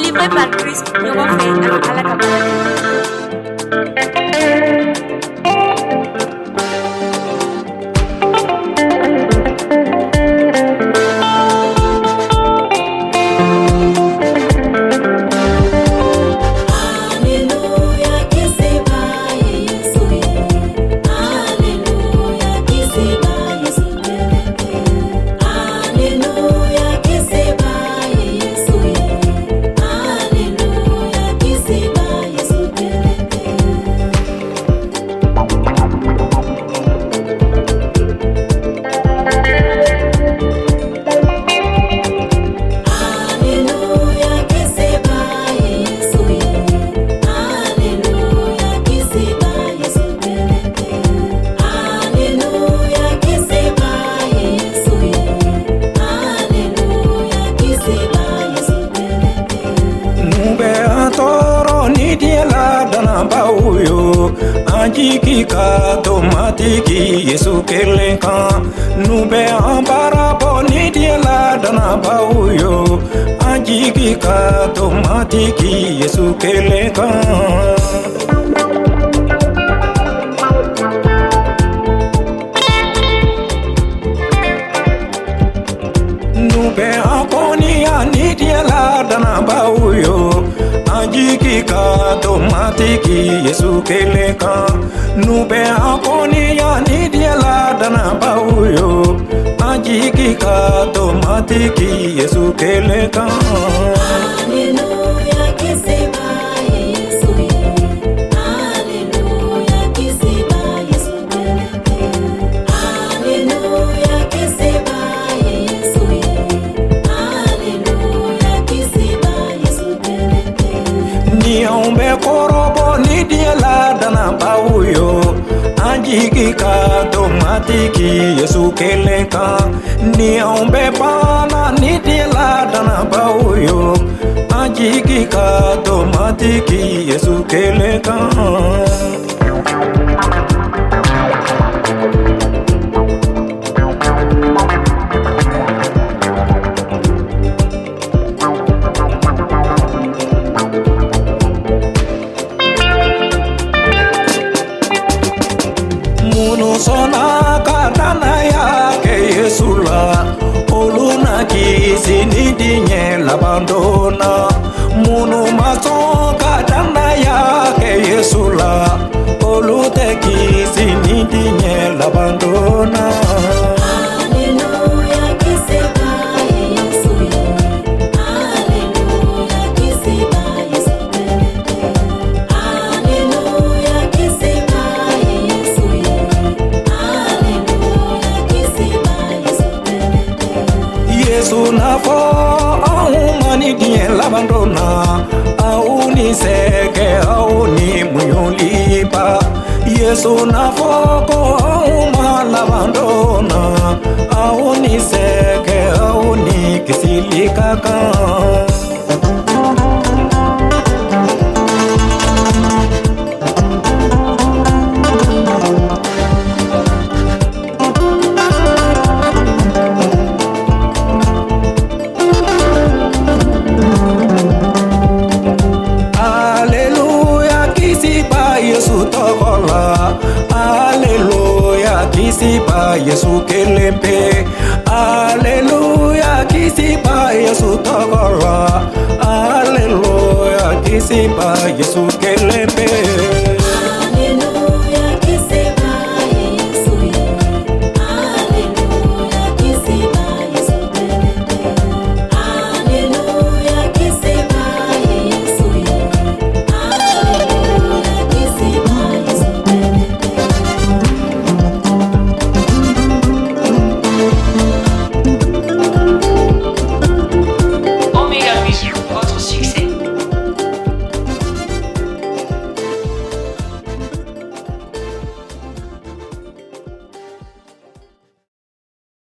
livré par Christ, nous refait à la cabane. Anjiki ka tomatiki Yesu kelenka nube ambara boni diela dana bauyo Anjiki ka tomatiki Yesu kelenka nube amboni ani diela dana bauyo Anjiki ka tomatiki Yesu kelenka nube akoni ya nidiela dana bauyo Anjiki ka tomatiki Yesu kelenka Hallelujah kiseba Yesu Hallelujah kiseba Yesu Hallelujah kiseba Yesu Hallelujah kiseba Yesu Niombe korobo nidiela dana bauyo Anjiki ka tomatiki Yesu kelenka Niombe bana nidiela dana bauyo Anjiki ka tomatiki Yesu kelenka Sona kadana yake Yesu la oluna kisi nidinye labandona munu maso kadana yake Yesu la olute kisi nidinye labandona Hallelujah kiseba Yesu Hallelujah kiseba Yesu Hallelujah kiseba Yesu Yesu nafo aumani diye labandona auni seke auni muyulipa Yesu nafo ko auma labandona auni seke auni kisilikaka Kisipa Yesu kelempe Alleluia kisipa Yesu tokola Alleluia kisipa Yesu kelempe